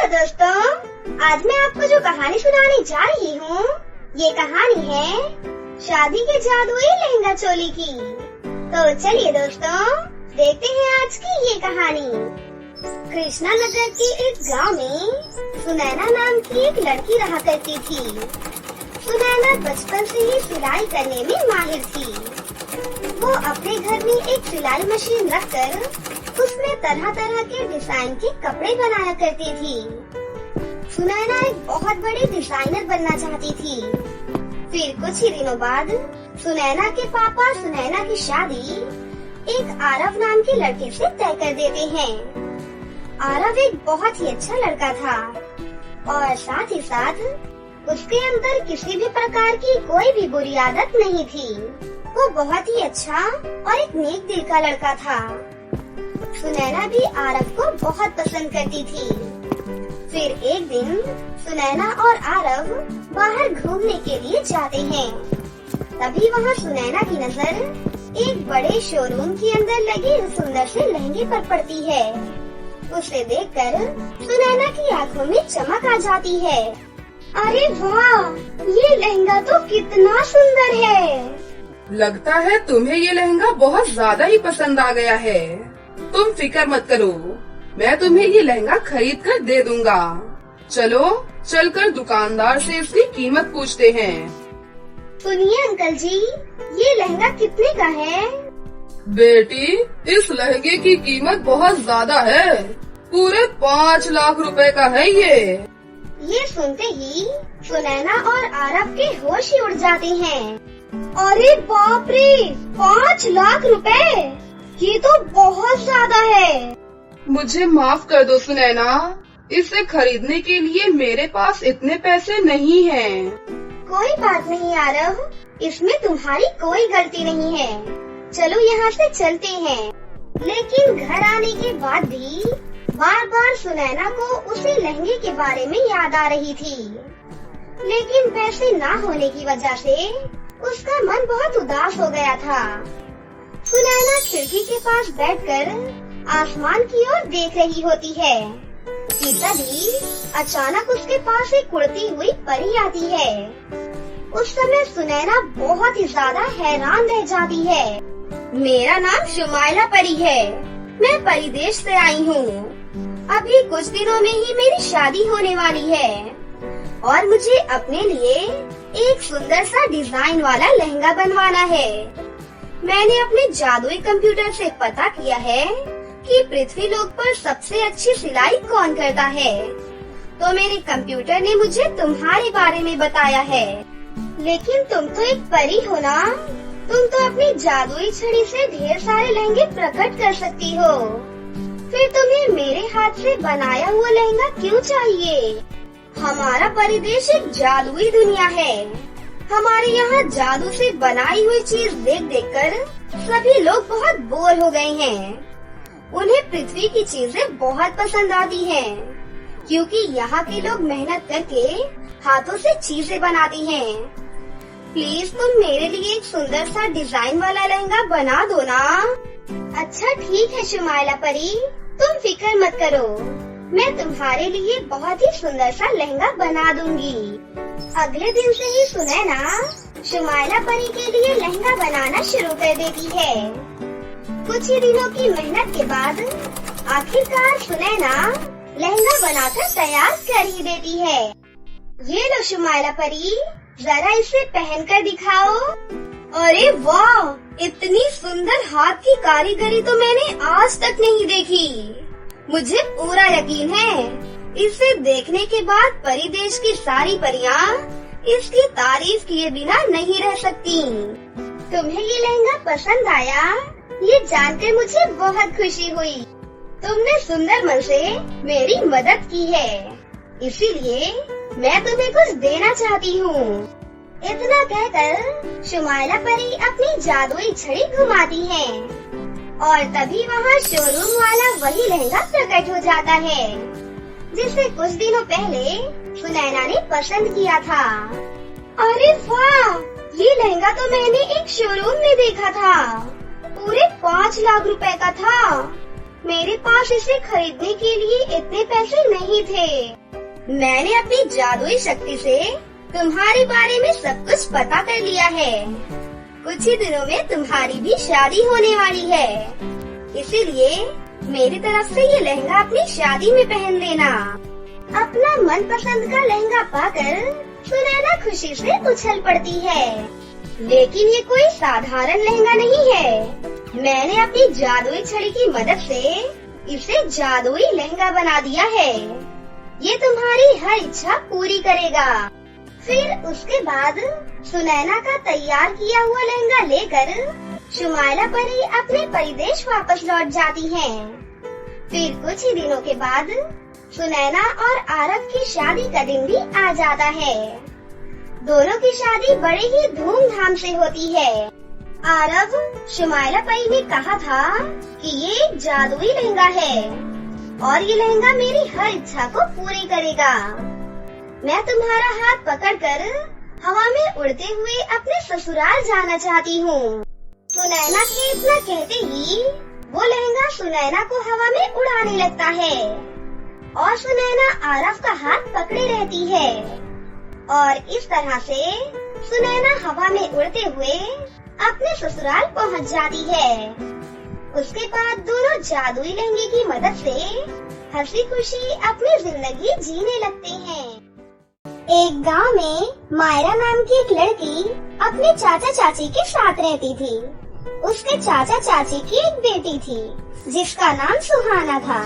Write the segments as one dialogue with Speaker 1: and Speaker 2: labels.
Speaker 1: Hello दोस्तों, आज मैं आपको जो कहानी सुनाने जा रही हूँ, ये कहानी है शादी के जादुई लहंगा चोली की। तो चलिए दोस्तों, देखते हैं आज की ये कहानी। कृष्णा नगर के एक गांव में सुनैना नाम की एक लड़की रहा करती थी। सुनैना बचपन से ही सिलाई करने में माहिर थी। वो अपने घर में एक सिलाई मशीन रखकर उसमें तरह तरह के डिजाइन के कपड़े बनाया करती थी। सुनैना एक बहुत बड़ी डिजाइनर बनना चाहती थी। फिर कुछ ही दिनों बाद सुनैना के पापा सुनैना की शादी एक आरव नाम के लड़के से तय कर देते हैं। आरव एक बहुत ही अच्छा लड़का था और साथ ही साथ उसके अंदर किसी भी प्रकार की कोई भी बुरी आदत नहीं थी। वो बहुत ही अच्छा और एक नेक दिल का लड़का था। सुनैना भी आरव को बहुत पसंद करती थी। फिर एक दिन सुनैना और आरव बाहर घूमने के लिए जाते हैं। तभी वहाँ सुनैना की नजर एक बड़े शोरूम के अंदर लगे सुंदर से लहंगे पर पड़ती है। उसे देखकर सुनैना की आंखों में चमक आ जाती है। अरे वाह, ये लहंगा तो कितना सुंदर है।
Speaker 2: लगता है तुम्हें ये लहंगा बहुत ज्यादा ही पसंद आ गया है। तुम फिक्र मत करो, मैं तुम्हें ये लहंगा खरीद कर दे दूंगा। चलो चलकर दुकानदार से इसकी कीमत पूछते हैं।
Speaker 1: सुनिए अंकल जी, ये लहंगा कितने का है?
Speaker 2: बेटी, इस लहंगे की कीमत बहुत ज्यादा है। पूरे 5 लाख रुपए का है
Speaker 1: ये सुनते ही सुनैना और आरव के होश ही उड़ जाते हैं। अरे बाप रे, 5 लाख रुपए, ये तो बहुत ज्यादा है।
Speaker 2: मुझे माफ कर दो सुनैना, इसे खरीदने के लिए मेरे पास इतने पैसे नहीं हैं।
Speaker 1: कोई बात नहीं आरव, इसमें तुम्हारी कोई गलती नहीं है। चलो यहाँ से चलते हैं। लेकिन घर आने के बाद भी बार बार सुनैना को उसी लहंगे के बारे में याद आ रही थी। लेकिन पैसे ना होने की वजह से उसका मन बहुत उदास हो गया था। सुनैना खिड़की के पास बैठकर आसमान की ओर देख रही होती है कि तभी अचानक उसके पास एक उड़ती हुई परी आती है। उस समय सुनैना बहुत ही ज्यादा हैरान रह जाती है। मेरा नाम शुमाइला परी है, मैं परिदेश से आई हूँ। अभी कुछ दिनों में ही मेरी शादी होने वाली है और मुझे अपने लिए एक सुंदर सा डिजाइन वाला लहंगा बनवाना है। मैंने अपने जादुई कंप्यूटर से पता किया है कि पृथ्वी लोक पर सबसे अच्छी सिलाई कौन करता है। तो मेरे कंप्यूटर ने मुझे तुम्हारे बारे में बताया है। लेकिन तुम तो एक परी हो ना, तुम तो अपनी जादुई छड़ी से ढेर सारे लहंगे प्रकट कर सकती हो। फिर तुम्हें मेरे हाथ से बनाया हुआ लहंगा क्यों चाहिए? हमारा परिदेश एक जादुई दुनिया है। हमारे यहाँ जादू से बनाई हुई चीज देख देख कर सभी लोग बहुत बोर हो गए हैं। उन्हें पृथ्वी की चीजें बहुत पसंद आती हैं, क्योंकि यहाँ के लोग मेहनत करके हाथों से चीजें बनाती हैं। प्लीज तुम मेरे लिए एक सुंदर सा डिजाइन वाला लहंगा बना दो ना। अच्छा ठीक है शुमाइला परी, तुम फिक्र मत करो, मैं तुम्हारे लिए बहुत ही सुंदर सा लहंगा बना दूंगी। अगले दिन से ही सुनैना शुमाइला परी के लिए लहंगा बनाना शुरू कर देती है। कुछ ही दिनों की मेहनत के बाद आखिरकार सुनैना लहंगा बनाकर तैयार कर ही देती है। ये लो शुमाइला परी, जरा इसे पहनकर दिखाओ। अरे वाह, इतनी सुंदर हाथ की कारीगरी तो मैंने आज तक नहीं देखी। मुझे पूरा यकीन है इसे देखने के बाद परिदेश की सारी परियां इसकी तारीफ किए बिना नहीं रह सकती। तुम्हें ये लहंगा पसंद आया, ये जानकर मुझे बहुत खुशी हुई। तुमने सुंदर मन से मेरी मदद की है, इसीलिए मैं तुम्हें कुछ देना चाहती हूँ। इतना कहकर शुमाइला परी अपनी जादुई छड़ी घुमाती है और तभी वहाँ शोरूम वाला वही लहंगा प्रकट हो जाता है जिसे कुछ दिनों पहले सुनैना ने पसंद किया था। अरे वाह, ये लहंगा तो मैंने एक शोरूम में देखा था, पूरे 5 लाख रुपए का था। मेरे पास इसे खरीदने के लिए इतने पैसे नहीं थे। मैंने अपनी जादुई शक्ति से तुम्हारे बारे में सब कुछ पता कर लिया है। कुछ ही दिनों में तुम्हारी भी शादी होने वाली है, इसीलिए मेरी तरफ से ये लहंगा अपनी शादी में पहन लेना। अपना मनपसंद का लहंगा पाकर सुनैना खुशी से उछल पड़ती है। लेकिन ये कोई साधारण लहंगा नहीं है। मैंने अपनी जादुई छड़ी की मदद से इसे जादुई लहंगा बना दिया है। ये तुम्हारी हर इच्छा पूरी करेगा। फिर उसके बाद सुनैना का तैयार किया हुआ लहंगा लेकर शुमाइला परी अपने परिदेश वापस लौट जाती हैं। फिर कुछ ही दिनों के बाद सुनैना और आरव की शादी का दिन भी आ जाता है। दोनों की शादी बड़े ही धूमधाम से होती है। आरव शुमाइला परी ने कहा था कि ये जादुई लहंगा है और ये लहंगा मेरी हर इच्छा को पूरी करेगा। मैं तुम्हारा हाथ पकड़कर हवा में उड़ते हुए अपने ससुराल जाना चाहती हूँ। सुनैना के इतना कहते ही वो लहंगा सुनैना को हवा में उड़ाने लगता है और सुनैना आरव का हाथ पकड़े रहती है और इस तरह से सुनैना हवा में उड़ते हुए अपने ससुराल पहुंच जाती है। उसके बाद दोनों जादुई लहंगे की मदद से हंसी खुशी अपनी जिंदगी जीने लगते हैं। एक गांव में मायरा नाम की एक लड़की अपने चाचा चाची के साथ रहती थी। उसके चाचा चाची की एक बेटी थी जिसका नाम सुहाना था।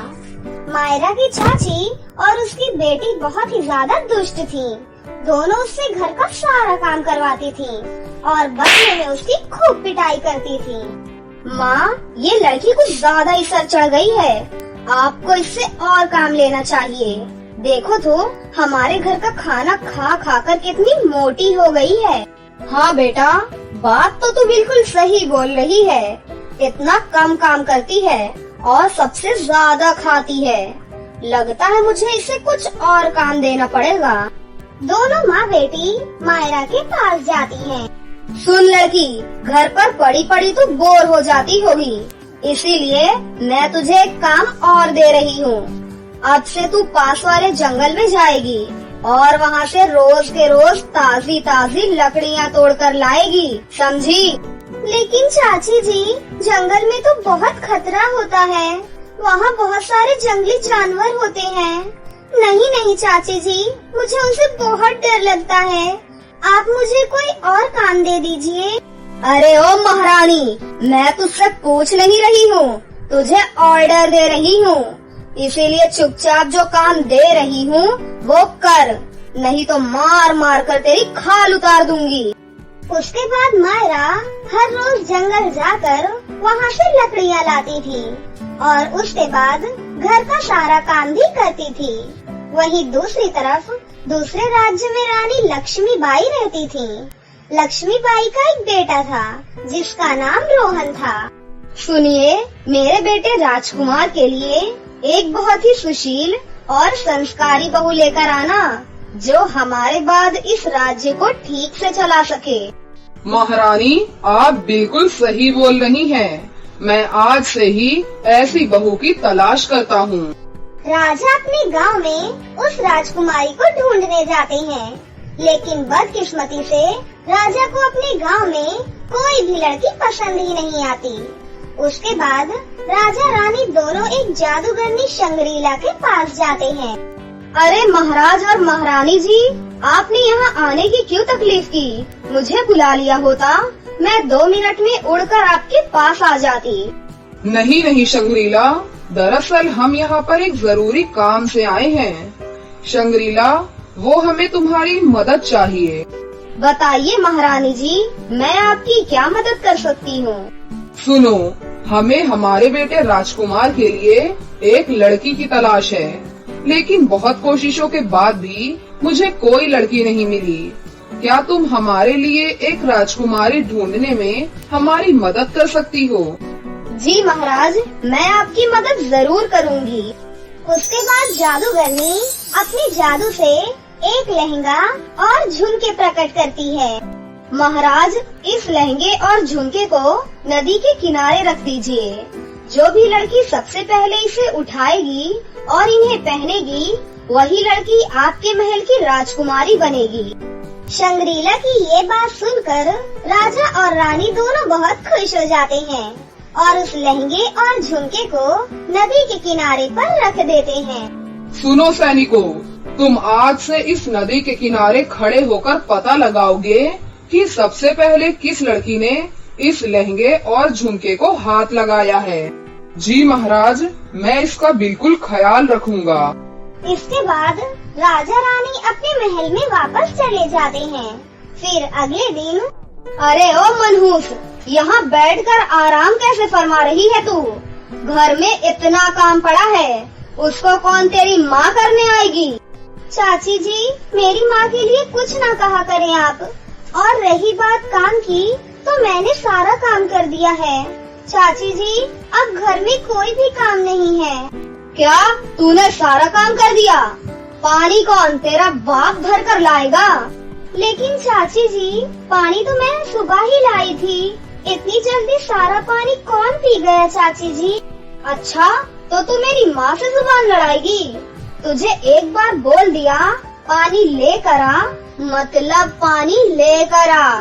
Speaker 1: मायरा की चाची और उसकी बेटी बहुत ही ज्यादा दुष्ट थी। दोनों उससे घर का सारा काम करवाती थी और बदले में उसकी खूब पिटाई करती थी। माँ, ये लड़की कुछ ज्यादा ही सर चढ़ गई है। आपको इससे और काम लेना चाहिए। देखो तो हमारे घर का खाना खा खा कर कितनी मोटी हो गई है। हाँ बेटा, बात तो तू बिल्कुल सही बोल रही है। इतना कम काम करती है और सबसे ज्यादा खाती है। लगता है मुझे इसे कुछ और काम देना पड़ेगा। दोनों माँ बेटी मायरा के पास जाती हैं। सुन लड़की, घर पर पड़ी पड़ी तो बोर हो जाती होगी, इसीलिए मैं तुझे एक काम और दे रही हूँ। अब से तू पास वाले जंगल में जाएगी और वहाँ से रोज के रोज ताजी ताजी लकड़ियाँ तोड़कर लाएगी, समझी? लेकिन चाची जी, जंगल में तो बहुत खतरा होता है। वहाँ बहुत सारे जंगली जानवर होते हैं। नहीं नहीं चाची जी, मुझे उनसे बहुत डर लगता है। आप मुझे कोई और काम दे दीजिए। अरे ओ महारानी, मैं तुझसे पूछ नहीं रही हूँ, तुझे ऑर्डर दे रही हूँ। इसीलिए चुपचाप जो काम दे रही हूँ वो कर, नहीं तो मार मार कर तेरी खाल उतार दूंगी। उसके बाद मायरा हर रोज जंगल जाकर वहाँ से लकड़ियाँ लाती थी और उसके बाद घर का सारा काम भी करती थी। वहीं दूसरी तरफ दूसरे राज्य में रानी लक्ष्मीबाई रहती थी। लक्ष्मीबाई का एक बेटा था जिसका नाम रोहन था। सुनिए, मेरे बेटे राजकुमार के लिए एक बहुत ही सुशील और संस्कारी बहू लेकर आना, जो हमारे बाद इस राज्य को ठीक से चला सके।
Speaker 2: महारानी, आप बिल्कुल सही बोल रही हैं। मैं आज से ही ऐसी बहू की तलाश करता हूँ।
Speaker 1: राजा अपने गांव में उस राजकुमारी को ढूंढने जाते हैं, लेकिन बदकिस्मती से राजा को अपने गांव में कोई भी लड़की पसंद ही नहीं आती। उसके बाद राजा रानी दोनों एक जादूगरनी शंग्रीला के पास जाते हैं। अरे महाराज और महारानी जी, आपने यहाँ आने की क्यों तकलीफ की? मुझे बुला लिया होता, मैं 2 मिनट में उड़कर आपके पास आ जाती।
Speaker 2: नहीं नहीं शंग्रीला, दरअसल हम यहाँ पर एक जरूरी काम से आए हैं। शंग्रीला, वो हमें तुम्हारी मदद चाहिए।
Speaker 1: बताइए महारानी जी, मैं आपकी क्या मदद कर सकती हूँ?
Speaker 2: सुनो, हमें हमारे बेटे राजकुमार के लिए एक लड़की की तलाश है, लेकिन बहुत कोशिशों के बाद भी मुझे कोई लड़की नहीं मिली। क्या तुम हमारे लिए एक राजकुमारी ढूंढने में हमारी मदद कर सकती हो?
Speaker 1: जी महाराज, मैं आपकी मदद जरूर करूंगी। उसके बाद जादूगरनी अपने जादू से एक लहंगा और झुमके प्रकट करती है। महाराज, इस लहंगे और झुमके को नदी के किनारे रख दीजिए। जो भी लड़की सबसे पहले इसे उठाएगी और इन्हें पहनेगी, वही लड़की आपके महल की राजकुमारी बनेगी। शंग्रीला की ये बात सुनकर राजा और रानी दोनों बहुत खुश हो जाते हैं और उस लहंगे और झुमके को नदी के किनारे पर रख देते हैं।
Speaker 2: सुनो सैनिकों, तुम आज से इस नदी के किनारे खड़े होकर पता लगाओगे कि सबसे पहले किस लड़की ने इस लहंगे और झुमके को हाथ लगाया है। जी महाराज, मैं इसका बिल्कुल ख्याल रखूंगा।
Speaker 1: इसके बाद राजा रानी अपने महल में वापस चले जाते हैं। फिर अगले दिन, अरे ओ मनहूस, यहाँ बैठकर आराम कैसे फरमा रही है तू? घर में इतना काम पड़ा है, उसको कौन तेरी माँ करने आएगी? चाची जी, मेरी माँ के लिए कुछ ना कहा करें आप। और रही बात काम की, तो मैंने सारा काम कर दिया है। चाची जी, अब घर में कोई भी काम नहीं है। क्या तूने सारा काम कर दिया? पानी कौन तेरा बाप भर कर लाएगा? लेकिन चाची जी, पानी तो मैं सुबह ही लाई थी। इतनी जल्दी सारा पानी कौन पी गया चाची जी? अच्छा, तो तू मेरी माँ से जुबान लड़ाएगी? तुझे एक बार बोल दिया पानी लेकर आ, मतलब पानी लेकर आ।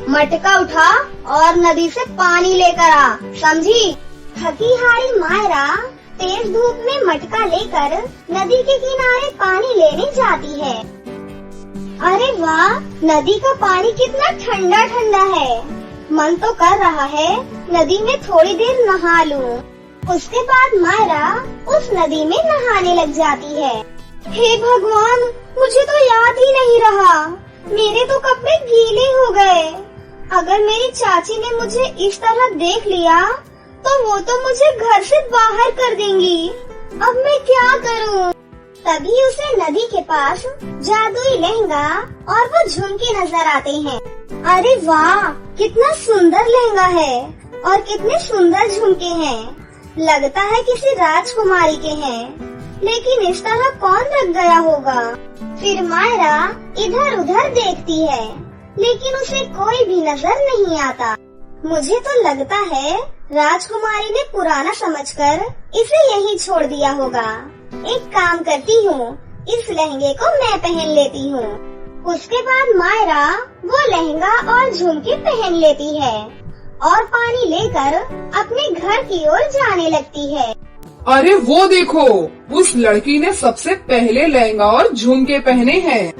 Speaker 1: मटका उठा और नदी से पानी लेकर आ, समझी? थकी हारी मायरा तेज धूप में मटका लेकर नदी के किनारे पानी लेने जाती है। अरे वाह, नदी का पानी कितना ठंडा ठंडा है। मन तो कर रहा है नदी में थोड़ी देर नहा लूं। उसके बाद मायरा उस नदी में नहाने लग जाती है। हे भगवान, मुझे तो याद ही नहीं रहा, मेरे तो कपड़े गीले हो गए। अगर मेरी चाची ने मुझे इस तरह देख लिया तो वो तो मुझे घर से बाहर कर देंगी। अब मैं क्या करूं? तभी उसे नदी के पास जादुई लहंगा और वो झुमके नजर आते हैं। अरे वाह, कितना सुंदर लहंगा है और कितने सुंदर झुमके हैं। लगता है किसी राजकुमारी के हैं, लेकिन इस तरह कौन रख गया होगा? फिर मायरा इधर उधर देखती है, लेकिन उसे कोई भी नजर नहीं आता। मुझे तो लगता है राजकुमारी ने पुराना समझकर इसे यहीं छोड़ दिया होगा। एक काम करती हूँ, इस लहंगे को मैं पहन लेती हूँ। उसके बाद मायरा वो लहंगा और झुमके पहन लेती है और पानी लेकर अपने घर की ओर जाने लगती है।
Speaker 2: अरे वो देखो, उस लड़की ने सबसे पहले लहंगा और झुमके पहने हैं।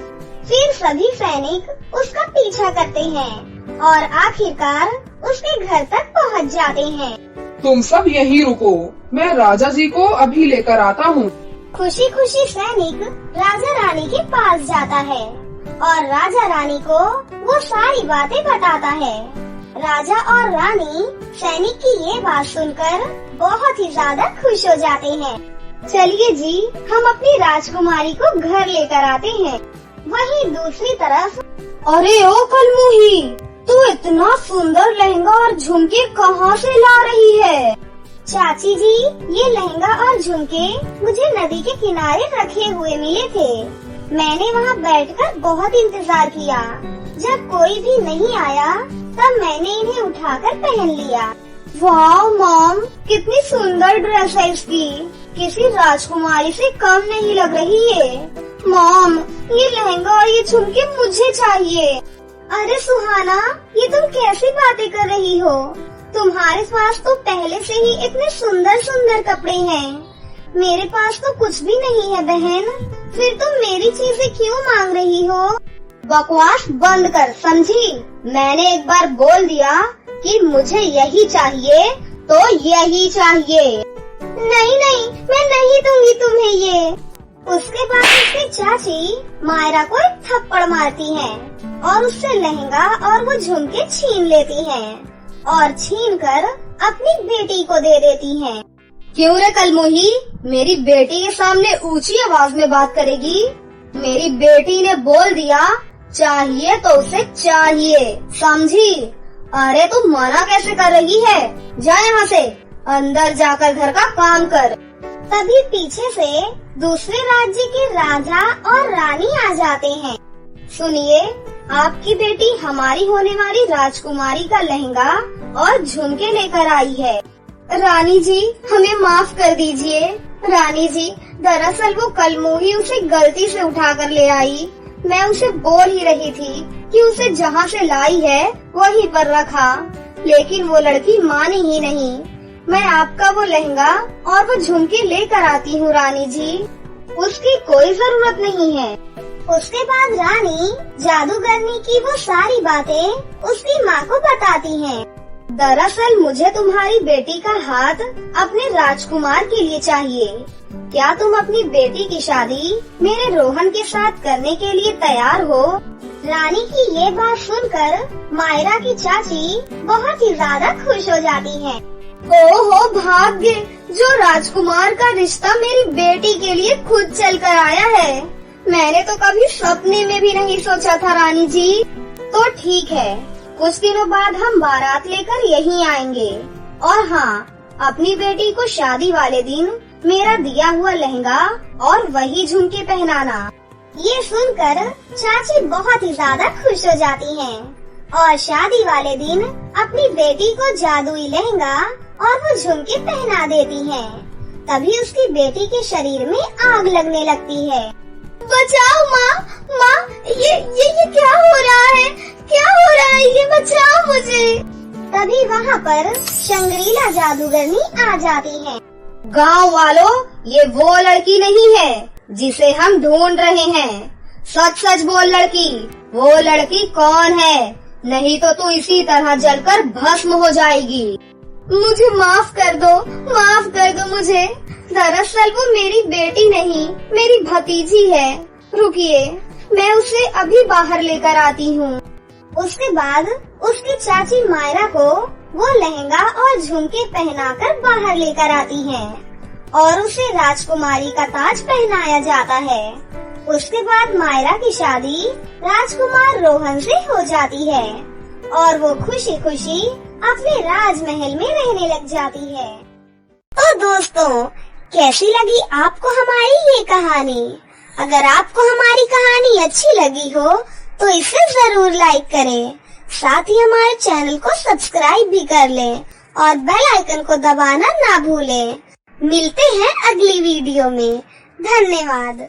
Speaker 1: फिर सभी सैनिक उसका पीछा करते हैं और आखिरकार उसके घर तक पहुंच जाते हैं।
Speaker 2: तुम सब यहीं रुको, मैं राजा जी को अभी लेकर आता हूँ।
Speaker 1: खुशी खुशी सैनिक राजा रानी के पास जाता है और राजा रानी को वो सारी बातें बताता है। राजा और रानी सैनिक की ये बात सुनकर बहुत ही ज्यादा खुश हो जाते हैं। चलिए जी, हम अपनी राजकुमारी को घर लेकर आते हैं। वहीं दूसरी तरफ, अरे ओ कलमुही, तू इतना सुंदर लहंगा और झुमके कहाँ से ला रही है? चाची जी, ये लहंगा और झुमके मुझे नदी के किनारे रखे हुए मिले थे। मैंने वहाँ बैठकर बहुत इंतजार किया। जब कोई भी नहीं आया तब मैंने इन्हें उठाकर पहन लिया। वाह मॉम, कितनी सुंदर ड्रेस है इसकी, किसी राजकुमारी से कम नहीं लग रही है। मॉम, ये लहंगा और ये झुमके मुझे चाहिए। अरे सुहाना, ये तुम कैसी बातें कर रही हो? तुम्हारे पास तो पहले से ही इतने सुंदर सुंदर कपड़े हैं। मेरे पास तो कुछ भी नहीं है बहन, फिर तुम मेरी चीजें क्यों मांग रही हो? बकवास बंद कर, समझी? मैंने एक बार बोल दिया कि मुझे यही चाहिए तो यही चाहिए। नहीं नहीं, मैं नहीं दूंगी तुम्हें ये। उसके बाद उसकी चाची मायरा को एक थप्पड़ मारती है और उससे लहंगा और वो झुमके छीन लेती हैं और छीनकर अपनी बेटी को दे देती हैं। क्यों रे कलमुही, मेरी बेटी के सामने ऊंची आवाज में बात करेगी? मेरी बेटी ने बोल दिया चाहिए तो उसे चाहिए, समझी? अरे तू मना कैसे कर रही है? जा यहाँ से, अंदर जाकर घर का काम कर। तभी पीछे से दूसरे राज्य के राजा और रानी आ जाते हैं। सुनिए, आपकी बेटी हमारी होने वाली राजकुमारी का लहंगा और झुमके लेकर आई है। रानी जी, हमें माफ कर दीजिए। रानी जी, दरअसल वो कल मोही उसे गलती से उठा कर ले आई। मैं उसे बोल ही रही थी कि उसे जहाँ से लाई है वहीं पर रखा, लेकिन वो लड़की मानी ही नहीं। मैं आपका वो लहंगा और वो झुमके लेकर आती हूँ रानी जी, उसकी कोई जरूरत नहीं है। उसके बाद रानी जादूगरनी की वो सारी बातें उसकी माँ को बताती हैं। दरअसल मुझे तुम्हारी बेटी का हाथ अपने राजकुमार के लिए चाहिए। क्या तुम अपनी बेटी की शादी मेरे रोहन के साथ करने के लिए तैयार हो? रानी की ये बात सुनकर मायरा की चाची बहुत ही ज्यादा खुश हो जाती हैं। ओहो भाग्य, जो राजकुमार का रिश्ता मेरी बेटी के लिए खुद चल कर आया है। मैंने तो कभी सपने में भी नहीं सोचा था रानी जी। तो ठीक है, कुछ दिनों बाद हम बारात लेकर यहीं आएंगे। और हाँ, अपनी बेटी को शादी वाले दिन मेरा दिया हुआ लहंगा और वही झुमके पहनाना। ये सुनकर चाची बहुत ही ज्यादा खुश हो जाती हैं और शादी वाले दिन अपनी बेटी को जादुई लहंगा और वो झुमके पहना देती हैं। तभी उसकी बेटी के शरीर में आग लगने लगती है। बचाओ माँ, माँ, ये क्या हो रहा है? क्या हो रहा है? ये बचाओ मुझे। तभी वहाँ पर शंग्रीला जादूगरनी आ जाती है। गाँव वालों, ये वो लड़की नहीं है जिसे हम ढूंढ रहे हैं। सच सच बोल लड़की, वो लड़की कौन है? नहीं तो तू इसी तरह जलकर भस्म हो जाएगी। मुझे माफ कर दो मुझे। दरअसल वो मेरी बेटी नहीं, मेरी भतीजी है। रुकिए, मैं उसे अभी बाहर लेकर आती हूँ। उसके बाद उसकी चाची मायरा को वो लहंगा और झुमके पहनाकर बाहर लेकर आती हैं और उसे राजकुमारी का ताज पहनाया जाता है। उसके बाद मायरा की शादी राजकुमार रोहन से हो जाती है और वो खुशी खुशी अपने राजमहल में रहने लग जाती है। तो दोस्तों, कैसी लगी आपको हमारी ये कहानी? अगर आपको हमारी कहानी अच्छी लगी हो तो इसे जरूर लाइक करें, साथ ही हमारे चैनल को सब्सक्राइब भी कर लें और बेल आइकन को दबाना ना भूलें। मिलते हैं अगली वीडियो में। धन्यवाद।